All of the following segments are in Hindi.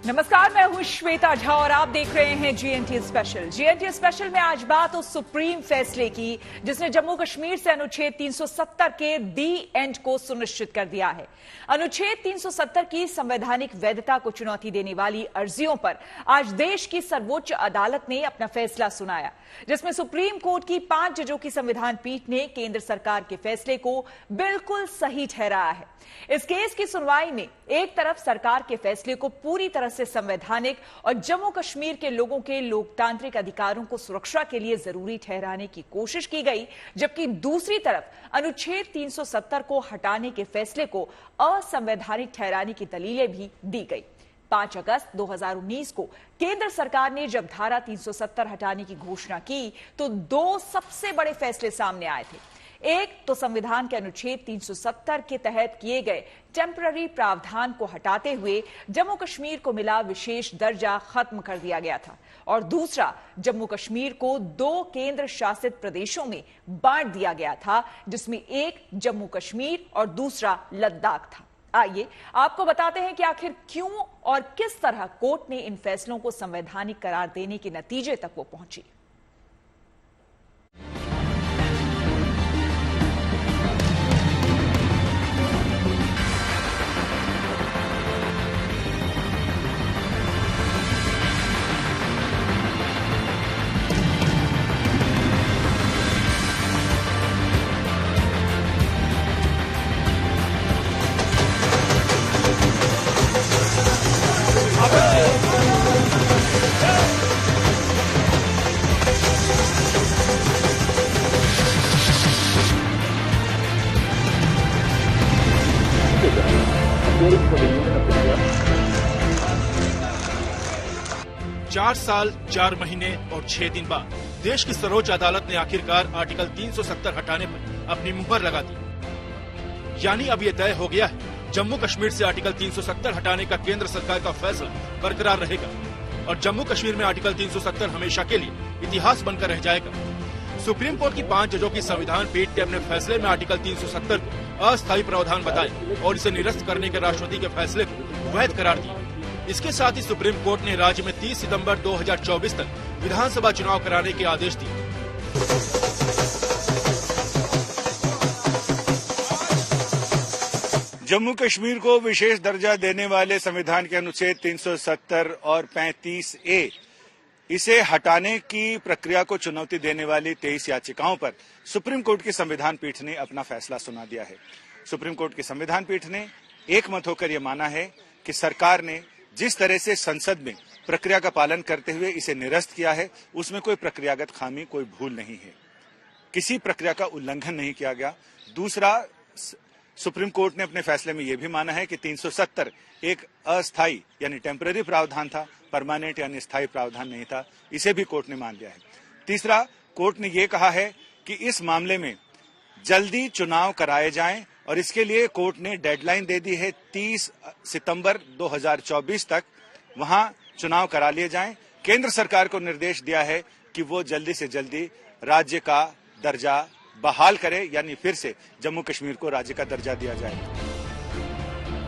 नमस्कार, मैं हूं श्वेता झा और आप देख रहे हैं जीएनटी स्पेशल। जीएनटी स्पेशल में आज बात उस सुप्रीम फैसले की जिसने जम्मू कश्मीर से अनुच्छेद 370 के दी एंड को सुनिश्चित कर दिया है। अनुच्छेद 370 की संवैधानिक वैधता को चुनौती देने वाली अर्जियों पर आज देश की सर्वोच्च अदालत ने अपना फैसला सुनाया, जिसमें सुप्रीम कोर्ट की 5 जजों की संविधान पीठ ने केंद्र सरकार के फैसले को बिल्कुल सही ठहराया है। इस केस की सुनवाई में एक तरफ सरकार के फैसले को पूरी तरह से संवैधानिक और जम्मू कश्मीर के लोगों के लोकतांत्रिक अधिकारों को सुरक्षा के लिए जरूरी ठहराने की कोशिश की गई, जबकि दूसरी तरफ अनुच्छेद 370 को हटाने के फैसले को असंवैधानिक ठहराने की दलीलें भी दी गई। 5 अगस्त 2019 को केंद्र सरकार ने जब धारा 370 हटाने की घोषणा की तो 2 सबसे बड़े फैसले सामने आए थे। एक तो संविधान के अनुच्छेद 370 के तहत किए गए टेम्पररी प्रावधान को हटाते हुए जम्मू कश्मीर को मिला विशेष दर्जा खत्म कर दिया गया था, और दूसरा जम्मू कश्मीर को 2 केंद्र शासित प्रदेशों में बांट दिया गया था, जिसमें एक जम्मू कश्मीर और दूसरा लद्दाख था। आइए आपको बताते हैं कि आखिर क्यों और किस तरह कोर्ट ने इन फैसलों को संवैधानिक करार देने के नतीजे तक वो पहुंची। चार साल 4 महीने और 6 दिन बाद देश की सर्वोच्च अदालत ने आखिरकार आर्टिकल 370 हटाने पर अपनी मुहर लगा दी। यानी अब ये तय हो गया है, जम्मू कश्मीर से आर्टिकल 370 हटाने का केंद्र सरकार का फैसला बरकरार रहेगा और जम्मू कश्मीर में आर्टिकल 370 हमेशा के लिए इतिहास बनकर रह जाएगा। सुप्रीम कोर्ट की 5 जजों की संविधान पीठ ने अपने फैसले में आर्टिकल 370 को अस्थायी प्रावधान बताया और इसे निरस्त करने के राष्ट्रपति के फैसले को वैध करार दिया। इसके साथ ही सुप्रीम कोर्ट ने राज्य में 30 सितंबर 2024 तक विधानसभा चुनाव कराने के आदेश दिए। जम्मू कश्मीर को विशेष दर्जा देने वाले संविधान के अनुच्छेद 370 और 35A इसे हटाने की प्रक्रिया को चुनौती देने वाली 23 याचिकाओं पर सुप्रीम कोर्ट की संविधान पीठ ने अपना फैसला सुना दिया है। सुप्रीम कोर्ट की संविधान पीठ ने एक मत होकर यह माना है कि सरकार ने जिस तरह से संसद में प्रक्रिया का पालन करते हुए इसे निरस्त किया है, उसमें कोई प्रक्रियागत खामी, कोई भूल नहीं है, किसी प्रक्रिया का उल्लंघन नहीं किया गया। दूसरा, सुप्रीम कोर्ट ने अपने फैसले में यह भी माना है कि 370 एक अस्थायी यानी टेम्पररी प्रावधान था, परमानेंट यानी स्थायी प्रावधान नहीं था, इसे भी कोर्ट ने मान लिया है। तीसरा, कोर्ट ने यह कहा है कि इस मामले में जल्दी चुनाव कराए जाएं और इसके लिए कोर्ट ने डेडलाइन दे दी है 30 सितंबर 2024 तक वहां चुनाव करा लिए जाएं। केंद्र सरकार को निर्देश दिया है कि वो जल्दी से जल्दी राज्य का दर्जा बहाल करे, यानी फिर से जम्मू कश्मीर को राज्य का दर्जा दिया जाए।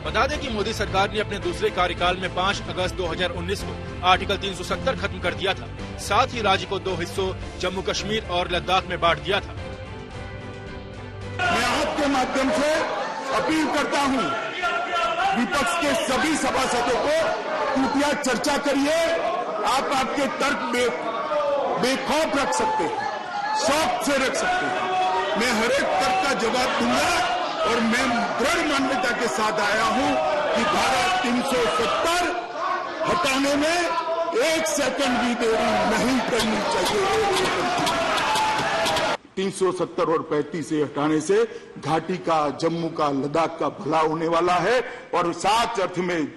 बता दें कि मोदी सरकार ने अपने दूसरे कार्यकाल में 5 अगस्त 2019 को आर्टिकल 370 खत्म कर दिया था। साथ ही राज्य को 2 हिस्सों जम्मू कश्मीर और लद्दाख में बांट दिया था। मैं आपके माध्यम से अपील करता हूं, विपक्ष के सभी सभासदों को कृपया चर्चा करिए। आप आपके तर्क बेखौफ रख सकते हैं, शौक से रख सकते हैं। मैं हर एक तर्क का जवाब दूंगा और मैं दृढ़ मान्यता के साथ आया हूं कि धारा 370 हटाने में 1 सेकंड भी देरी नहीं करनी चाहिए। 370 और 35A हटाने से घाटी का, जम्मू का, लद्दाख का भला होने वाला है और साथ अर्थ में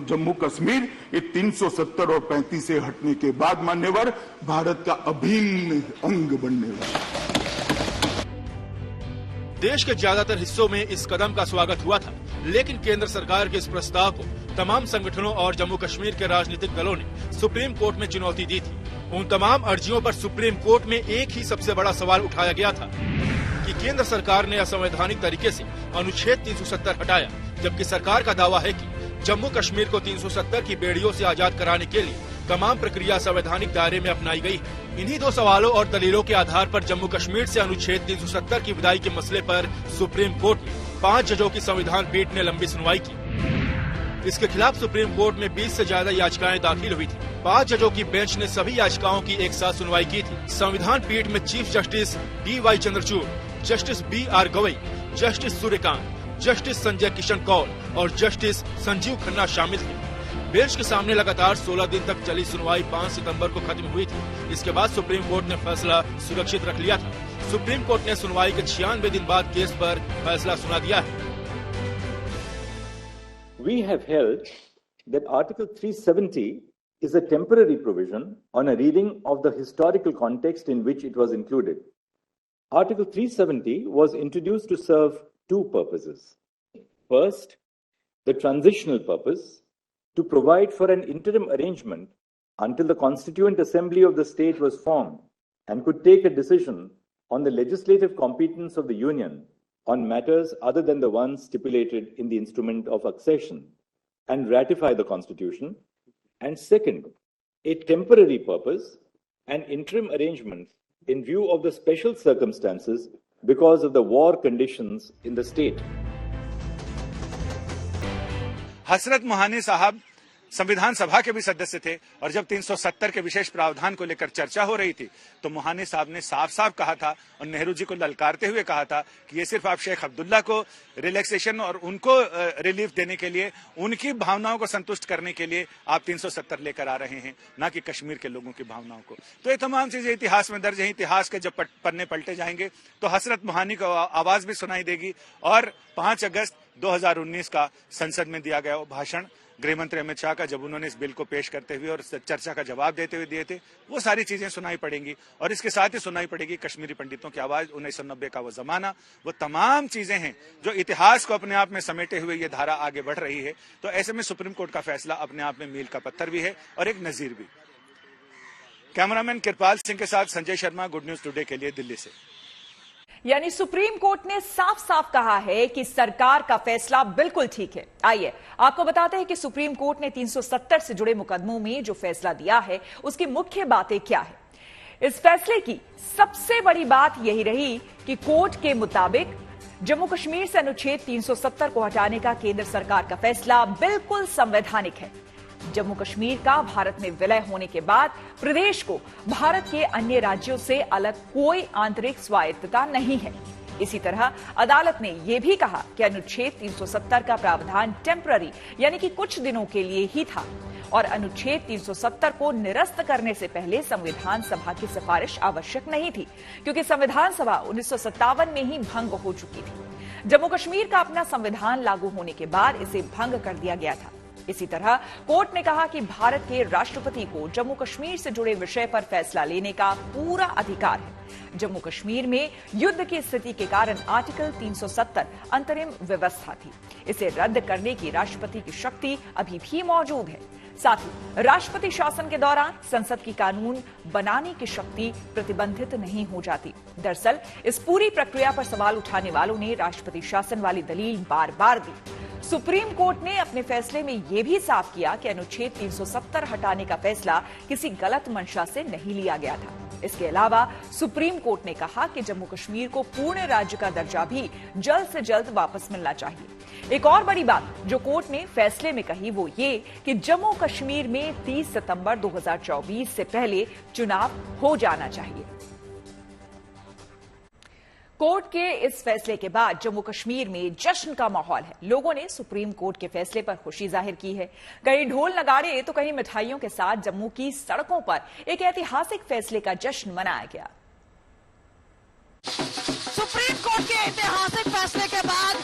जम्मू कश्मीर ये 370 और 35A हटने के बाद मान्यवर भारत का अभिन्न अंग बनने वाला है। देश के ज्यादातर हिस्सों में इस कदम का स्वागत हुआ था, लेकिन केंद्र सरकार के इस प्रस्ताव को तमाम संगठनों और जम्मू कश्मीर के राजनीतिक दलों ने सुप्रीम कोर्ट में चुनौती दी थी। उन तमाम अर्जियों पर सुप्रीम कोर्ट में एक ही सबसे बड़ा सवाल उठाया गया था कि केंद्र सरकार ने असंवैधानिक तरीके से अनुच्छेद 370 हटाया, जबकि सरकार का दावा है कि जम्मू कश्मीर को 370 की बेड़ियों से आजाद कराने के लिए तमाम प्रक्रिया संवैधानिक दायरे में अपनाई गई है। इन्हीं दो सवालों और दलीलों के आधार पर जम्मू कश्मीर से अनुच्छेद 370 की विदाई के मसले पर सुप्रीम कोर्ट में 5 जजों की संविधान पीठ ने लंबी सुनवाई की। इसके खिलाफ सुप्रीम कोर्ट में 20 से ज्यादा याचिकाएं दाखिल हुई थी। 5 जजों की बेंच ने सभी याचिकाओं की एक साथ सुनवाई की थी। संविधान पीठ में chief justice DY Chandrachud, justice BR Gavai, justice Suryakant, justice Sanjay Kishan Kaul और जस्टिस संजीव खन्ना शामिल थे। बेंच के सामने लगातार 16 दिन तक चली सुनवाई 5 सितंबर को खत्म हुई थी। इसके बाद सुप्रीम कोर्ट ने फैसला सुरक्षित रख लिया था। सुप्रीम कोर्ट ने सुनवाई के 96 दिन बाद केस पर फैसला सुना दिया है। We have held that Article 370 is a temporary provision on a reading of the historical context in which it was included. Article 370 was introduced to serve two purposes. First, the transitional purpose to provide for an interim arrangement until the Constituent Assembly of the state was formed and could take a decision on the legislative competence of the Union on matters other than the ones stipulated in the instrument of accession and ratify the Constitution. And second, a temporary purpose, an interim arrangement in view of the special circumstances because of the war conditions in the state. हसरत मोहानी साहब संविधान सभा के भी सदस्य थे और जब 370 के विशेष प्रावधान को लेकर चर्चा हो रही थी तो मोहानी साहब ने साफ साफ कहा था और नेहरू जी को ललकारते हुए कहा था कि ये सिर्फ आप शेख अब्दुल्ला को रिलैक्सेशन और उनको रिलीफ देने के लिए, उनकी भावनाओं को संतुष्ट करने के लिए आप 370 लेकर आ रहे हैं, ना कि कश्मीर के लोगों की भावनाओं को। तो ये तमाम चीजें इतिहास में दर्ज हैं। इतिहास के जब पन्ने पलटे जाएंगे तो हसरत मोहानी को आवाज भी सुनाई देगी। और 5 अगस्त 2019 का संसद में दिया गया भाषण गृह मंत्री अमित शाह का, जब उन्होंने इस बिल को पेश करते हुए और चर्चा का जवाब देते हुए दिए थे, वो सारी चीजें सुनाई पड़ेंगी। और इसके साथ ही सुनाई पड़ेगी कश्मीरी पंडितों की आवाज, 1990 का वो जमाना, वो तमाम चीजें हैं जो इतिहास को अपने आप में समेटे हुए ये धारा आगे बढ़ रही है। तो ऐसे में सुप्रीम कोर्ट का फैसला अपने आप में मील का पत्थर भी है और एक नजीर भी। कैमरामैन कृपाल सिंह के साथ Sanjay Sharma, good news today के लिए, दिल्ली से। यानी सुप्रीम कोर्ट ने साफ साफ कहा है कि सरकार का फैसला बिल्कुल ठीक है। आइए आपको बताते हैं कि सुप्रीम कोर्ट ने 370 से जुड़े मुकदमों में जो फैसला दिया है उसकी मुख्य बातें क्या है। इस फैसले की सबसे बड़ी बात यही रही कि कोर्ट के मुताबिक जम्मू कश्मीर से अनुच्छेद 370 को हटाने का केंद्र सरकार का फैसला बिल्कुल संवैधानिक है। जम्मू कश्मीर का भारत में विलय होने के बाद प्रदेश को भारत के अन्य राज्यों से अलग कोई आंतरिक स्वायत्तता नहीं है। इसी तरह अदालत ने यह भी कहा कि अनुच्छेद 370 का प्रावधान टेम्पररी यानी कि कुछ दिनों के लिए ही था और अनुच्छेद 370 को निरस्त करने से पहले संविधान सभा की सिफारिश आवश्यक नहीं थी, क्योंकि संविधान सभा 1957 में ही भंग हो चुकी थी। जम्मू कश्मीर का अपना संविधान लागू होने के बाद इसे भंग कर दिया गया था। इसी तरह कोर्ट ने कहा कि भारत के राष्ट्रपति को जम्मू कश्मीर से जुड़े विषय पर फैसला लेने का पूरा अधिकार है। जम्मू कश्मीर में युद्ध की स्थिति के कारण आर्टिकल 370 अंतरिम व्यवस्था थी। इसे रद्द करने की राष्ट्रपति की शक्ति अभी भी मौजूद है। साथ ही राष्ट्रपति शासन के दौरान संसद की कानून बनाने की शक्ति प्रतिबंधित नहीं हो जाती। दरअसल इस पूरी प्रक्रिया पर सवाल उठाने वालों ने राष्ट्रपति शासन वाली दलील बार बार दी। सुप्रीम कोर्ट ने अपने फैसले में यह भी साफ किया कि अनुच्छेद 370 हटाने का फैसला किसी गलत मंशा से नहीं लिया गया था। इसके अलावा सुप्रीम कोर्ट ने कहा कि जम्मू कश्मीर को पूर्ण राज्य का दर्जा भी जल्द से जल्द वापस मिलना चाहिए। एक और बड़ी बात जो कोर्ट ने फैसले में कही वो ये कि जम्मू कश्मीर में 30 सितंबर 2024 से पहले चुनाव हो जाना चाहिए। कोर्ट के इस फैसले के बाद जम्मू कश्मीर में जश्न का माहौल है। लोगों ने सुप्रीम कोर्ट के फैसले पर खुशी जाहिर की है। कहीं ढोल नगाड़े तो कहीं मिठाइयों के साथ जम्मू की सड़कों पर एक ऐतिहासिक फैसले का जश्न मनाया गया। सुप्रीम कोर्ट के ऐतिहासिक फैसले के बाद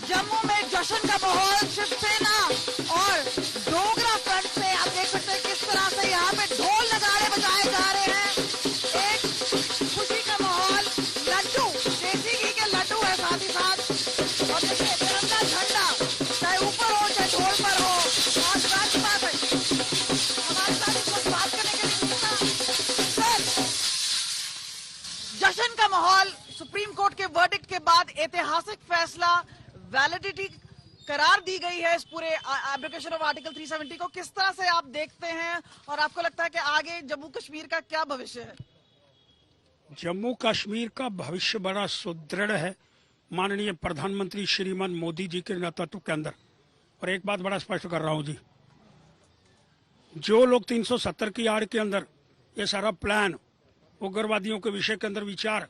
जम्मू में जश्न का माहौल। शिवसेना और डोगरा फ्रंट से आप देख सकते हैं किस तरह से यहाँ पे ढोल नगाड़े बजाए जा रहे हैं। एक खुशी का माहौल, लड्डू, देसी घी के लड्डू है साथ ही साथ, और देखिए तिरंगा झंडा चाहे ऊपर हो चाहे ढोल पर हो। और साथ ही बात है हमारे साथ इस वक्त बात करने के लिए सर, जश्न का माहौल। सुप्रीम कोर्ट के वर्डिक्ट के बाद ऐतिहासिक फैसला, वैलिडिटी करार दी गई है इस पूरे एब्रोगेशन ऑफ आर्टिकल 370 को, किस तरह से आप देखते हैं और आपको लगता है कि आगे जम्मू कश्मीर का क्या भविष्य है? जम्मू कश्मीर का भविष्य बड़ा सुदृढ़ है माननीय प्रधानमंत्री श्रीमान मोदी जी के नेतृत्व के अंदर। और एक बात बड़ा स्पष्ट कर रहा हूं जी, जो लोग 370 की आड़ के अंदर ये सारा प्लान, उग्रवादियों के विषय के अंदर विचार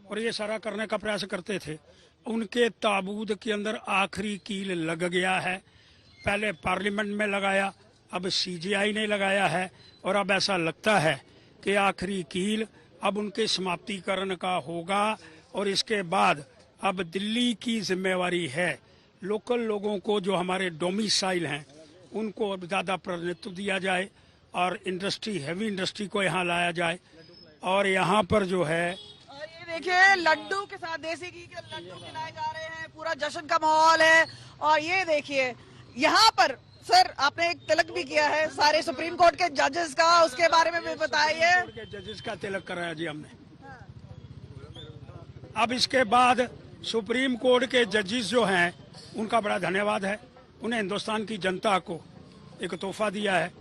और ये सारा करने का प्रयास करते थे, उनके ताबूत के अंदर आखिरी कील लग गया है। पहले पार्लियामेंट में लगाया, अब सीजीआई ने लगाया है और अब ऐसा लगता है कि आखिरी कील अब उनके समाप्तिकरण का होगा। और इसके बाद अब दिल्ली की जिम्मेवारी है लोकल लोगों को, जो हमारे डोमिसाइल हैं, उनको ज़्यादा प्रतिनिधित्व दिया जाए और इंडस्ट्री, हैवी इंडस्ट्री को यहाँ लाया जाए। और यहाँ पर जो है, और ये देखिए लड्डू के साथ देसी घी के लड्डू खिलाए जा रहे हैं, पूरा जश्न का माहौल है। और ये देखिए यहाँ पर सर आपने एक तिलक भी किया है सारे सुप्रीम कोर्ट के जजेस का, उसके बारे में भी बताइए। जजेस का तिलक कराया जी हमने। अब इसके बाद सुप्रीम कोर्ट के जजेस जो हैं उनका बड़ा धन्यवाद है, उन्हें हिंदुस्तान की जनता को एक तोहफा दिया है।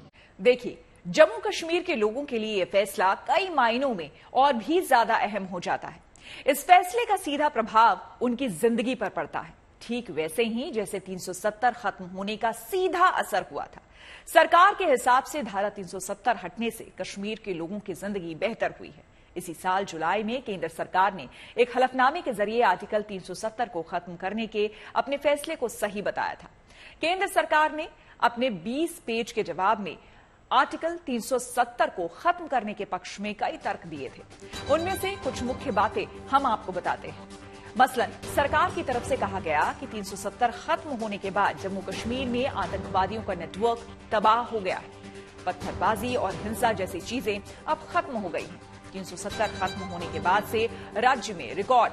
देखिए, जम्मू कश्मीर के लोगों के लिए यह फैसला कई मायनों में और भी ज्यादा अहम हो जाता है। इस फैसले का सीधा प्रभाव उनकी जिंदगी पर पड़ता है, ठीक वैसे ही जैसे 370 खत्म होने का सीधा असर हुआ था। सरकार के हिसाब से धारा 370 हटने से कश्मीर के लोगों की जिंदगी बेहतर हुई है। इसी साल जुलाई में केंद्र सरकार ने एक हलफनामे के जरिए आर्टिकल 370 को खत्म करने के अपने फैसले को सही बताया था। केंद्र सरकार ने अपने 20 पेज के जवाब में आर्टिकल 370 को खत्म करने के पक्ष में कई तर्क दिए थे। उनमें से कुछ मुख्य बातें हम आपको बताते हैं। मसलन सरकार की तरफ से कहा गया कि 370 खत्म होने के बाद जम्मू कश्मीर में आतंकवादियों का नेटवर्क तबाह हो गया है। पत्थरबाजी और हिंसा जैसी चीजें अब खत्म हो गई हैं। 370 खत्म होने के बाद से राज्य में रिकॉर्ड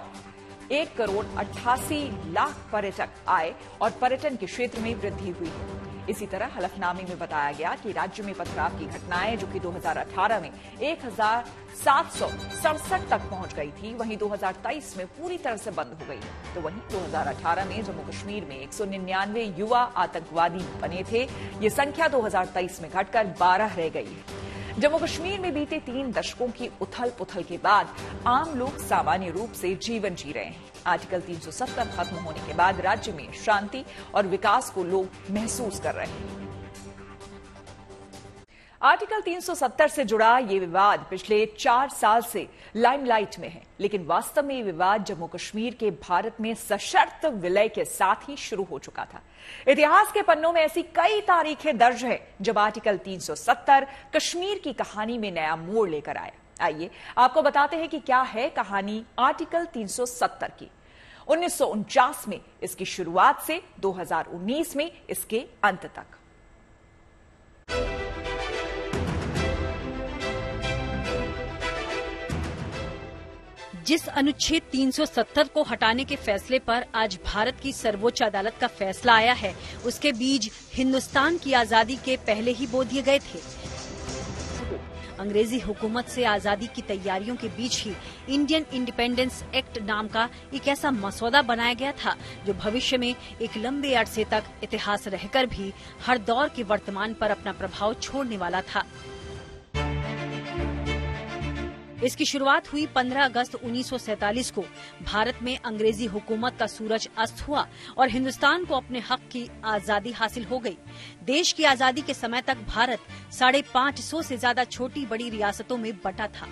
1,88,00,000 पर्यटक आए और पर्यटन के क्षेत्र में वृद्धि हुई है। इसी तरह हलफनामे में बताया गया कि राज्य में पथराव की घटनाएं, जो कि 2018 में 1,767 तक पहुंच गई थी, वहीं 2023 में पूरी तरह से बंद हो गई। तो वहीं 2018 में जम्मू कश्मीर में 199 युवा आतंकवादी बने थे। ये संख्या 2023 में घटकर 12 रह गई है। जम्मू कश्मीर में बीते 3 दशकों की उथल पुथल के बाद आम लोग सामान्य रूप से जीवन जी रहे हैं। आर्टिकल 370 खत्म होने के बाद राज्य में शांति और विकास को लोग महसूस कर रहे हैं। आर्टिकल 370 से जुड़ा ये विवाद पिछले 4 साल से लाइमलाइट में है, लेकिन वास्तव में ये विवाद जम्मू कश्मीर के भारत में सशर्त विलय के साथ ही शुरू हो चुका था। इतिहास के पन्नों में ऐसी कई तारीखें दर्ज है जब आर्टिकल 370 कश्मीर की कहानी में नया मोड़ लेकर आया। आइए आपको बताते हैं कि क्या है कहानी आर्टिकल 370 की। 1949 में इसकी शुरुआत से 2019 में इसके अंत तक। जिस अनुच्छेद 370 को हटाने के फैसले पर आज भारत की सर्वोच्च अदालत का फैसला आया है, उसके बीज हिंदुस्तान की आजादी के पहले ही बो दिए गए थे। अंग्रेजी हुकूमत से आजादी की तैयारियों के बीच ही इंडियन इंडिपेंडेंस एक्ट नाम का एक ऐसा मसौदा बनाया गया था जो भविष्य में एक लंबे अरसे तक इतिहास रहकर भी हर दौर के वर्तमान पर अपना प्रभाव छोड़ने वाला था। इसकी शुरुआत हुई 15 अगस्त 1947 को। भारत में अंग्रेजी हुकूमत का सूरज अस्त हुआ और हिंदुस्तान को अपने हक की आजादी हासिल हो गई। देश की आजादी के समय तक भारत 550 से ज्यादा छोटी बड़ी रियासतों में बटा था।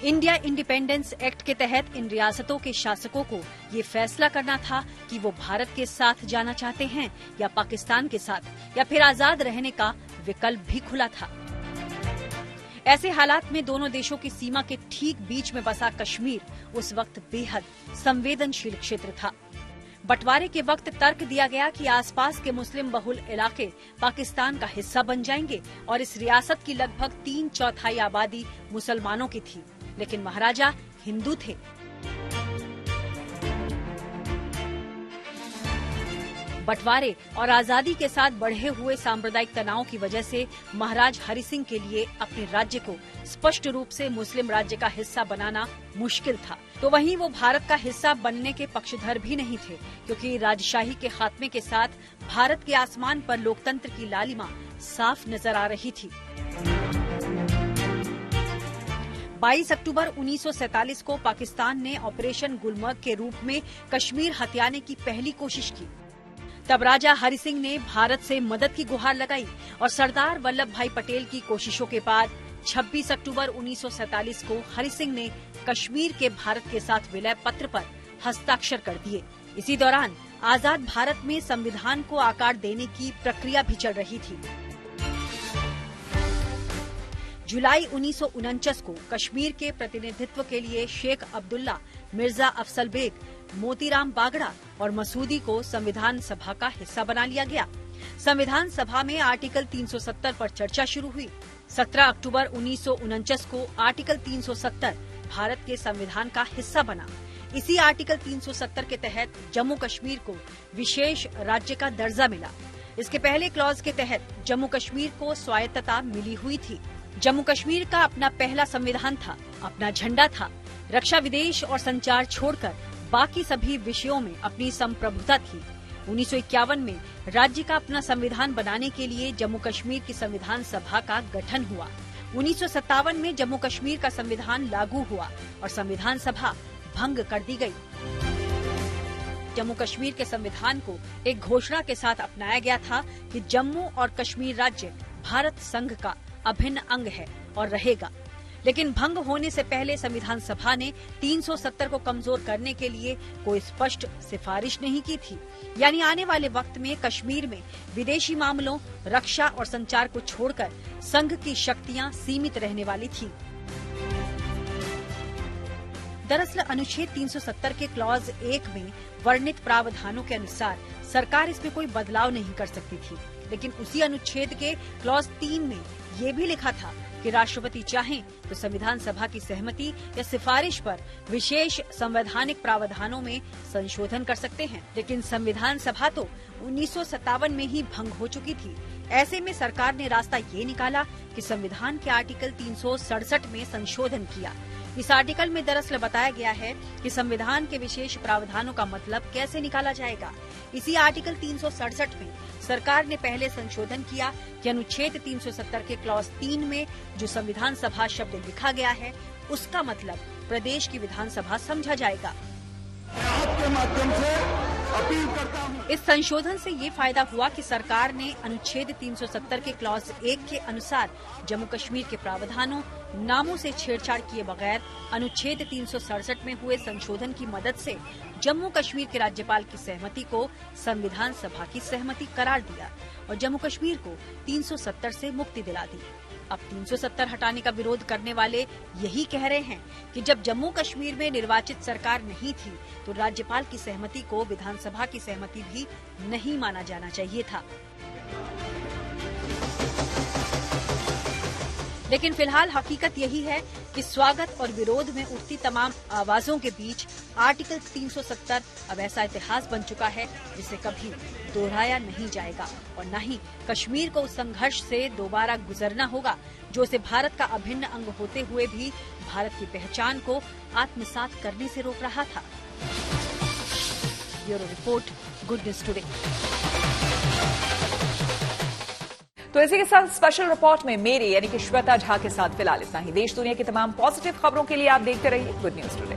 इंडिया इंडिपेंडेंस एक्ट के तहत इन रियासतों के शासकों को ये फैसला करना था कि वो भारत के साथ जाना चाहते हैं या पाकिस्तान के साथ, या फिर आजाद रहने का विकल्प भी खुला था। ऐसे हालात में दोनों देशों की सीमा के ठीक बीच में बसा कश्मीर उस वक्त बेहद संवेदनशील क्षेत्र था। बंटवारे के वक्त तर्क दिया गया कि आसपास के मुस्लिम बहुल इलाके पाकिस्तान का हिस्सा बन जाएंगे और इस रियासत की लगभग 3/4 आबादी मुसलमानों की थी, लेकिन महाराजा हिंदू थे। बंटवारे और आजादी के साथ बढ़े हुए सांप्रदायिक तनाव की वजह से महाराज हरि सिंह के लिए अपने राज्य को स्पष्ट रूप से मुस्लिम राज्य का हिस्सा बनाना मुश्किल था। तो वहीं वो भारत का हिस्सा बनने के पक्षधर भी नहीं थे, क्योंकि राजशाही के खात्मे के साथ भारत के आसमान पर लोकतंत्र की लालिमा साफ नजर आ रही थी। 22 अक्टूबर 1947 को पाकिस्तान ने ऑपरेशन गुलमर्ग के रूप में कश्मीर हथियाने की पहली कोशिश की। तब राजा हरि सिंह ने भारत से मदद की गुहार लगाई और सरदार वल्लभ भाई पटेल की कोशिशों के बाद 26 अक्टूबर 1947 को हरि सिंह ने कश्मीर के भारत के साथ विलय पत्र पर हस्ताक्षर कर दिए। इसी दौरान आजाद भारत में संविधान को आकार देने की प्रक्रिया भी चल रही थी। जुलाई 1949 को कश्मीर के प्रतिनिधित्व के लिए शेख अब्दुल्ला, मिर्जा अफसल बेग, मोतीराम बागड़ा और मसूदी को संविधान सभा का हिस्सा बना लिया गया। संविधान सभा में आर्टिकल 370 पर चर्चा शुरू हुई। 17 अक्टूबर 1949 को आर्टिकल 370 भारत के संविधान का हिस्सा बना। इसी आर्टिकल 370 के तहत जम्मू कश्मीर को विशेष राज्य का दर्जा मिला। इसके पहले क्लॉज के तहत जम्मू कश्मीर को स्वायत्तता मिली हुई थी। जम्मू कश्मीर का अपना पहला संविधान था, अपना झंडा था। रक्षा, विदेश और संचार छोड़कर बाकी सभी विषयों में अपनी संप्रभुता थी। 1951 में राज्य का अपना संविधान बनाने के लिए जम्मू कश्मीर की संविधान सभा का गठन हुआ। 1957 में जम्मू कश्मीर का संविधान लागू हुआ और संविधान सभा भंग कर दी गई। जम्मू कश्मीर के संविधान को एक घोषणा के साथ अपनाया गया था कि जम्मू और कश्मीर राज्य भारत संघ का अभिन्न अंग है और रहेगा। लेकिन भंग होने से पहले संविधान सभा ने 370 को कमजोर करने के लिए कोई स्पष्ट सिफारिश नहीं की थी। यानी आने वाले वक्त में कश्मीर में विदेशी मामलों, रक्षा और संचार को छोड़कर संघ की शक्तियां सीमित रहने वाली थी। दरअसल अनुच्छेद 370 के क्लॉज 1 में वर्णित प्रावधानों के अनुसार सरकार इसमें कोई बदलाव नहीं कर सकती थी। लेकिन उसी अनुच्छेद के क्लॉज 3 में ये भी लिखा था कि राष्ट्रपति चाहें तो संविधान सभा की सहमति या सिफारिश पर विशेष संवैधानिक प्रावधानों में संशोधन कर सकते हैं। लेकिन संविधान सभा तो 1957 में ही भंग हो चुकी थी। ऐसे में सरकार ने रास्ता ये निकाला कि संविधान के आर्टिकल 367 में संशोधन किया। इस आर्टिकल में दरअसल बताया गया है कि संविधान के विशेष प्रावधानों का मतलब कैसे निकाला जाएगा। इसी आर्टिकल 367 में सरकार ने पहले संशोधन किया कि अनुच्छेद 370 के क्लॉज 3 में जो संविधान सभा शब्द लिखा गया है उसका मतलब प्रदेश की विधानसभा समझा जाएगा। आपके माध्यम से अपील करता हूं। इस संशोधन से ये फायदा हुआ कि सरकार ने अनुच्छेद 370 के क्लॉज 1 के अनुसार जम्मू कश्मीर के प्रावधानों, नामों से छेड़छाड़ किए बगैर अनुच्छेद 367 में हुए संशोधन की मदद से जम्मू कश्मीर के राज्यपाल की सहमति को संविधान सभा की सहमति करार दिया और जम्मू कश्मीर को 370 से मुक्ति दिला दी। अब 370 हटाने का विरोध करने वाले यही कह रहे हैं कि जब जम्मू कश्मीर में निर्वाचित सरकार नहीं थी तो राज्यपाल की सहमति को विधानसभा की सहमति भी नहीं माना जाना चाहिए था। लेकिन फिलहाल हकीकत यही है कि स्वागत और विरोध में उठती तमाम आवाजों के बीच आर्टिकल 370 अब ऐसा इतिहास बन चुका है जिसे कभी दोहराया नहीं जाएगा और न ही कश्मीर को उस संघर्ष से दोबारा गुजरना होगा जो उसे भारत का अभिन्न अंग होते हुए भी भारत की पहचान को आत्मसात करने से रोक रहा था। Bureau report, good news today. तो इसी के साथ स्पेशल रिपोर्ट में मेरे यानी कि श्वेता झा के साथ फिलहाल इतना ही। देश दुनिया की तमाम पॉजिटिव खबरों के लिए आप देखते रहिए गुड न्यूज टुडे।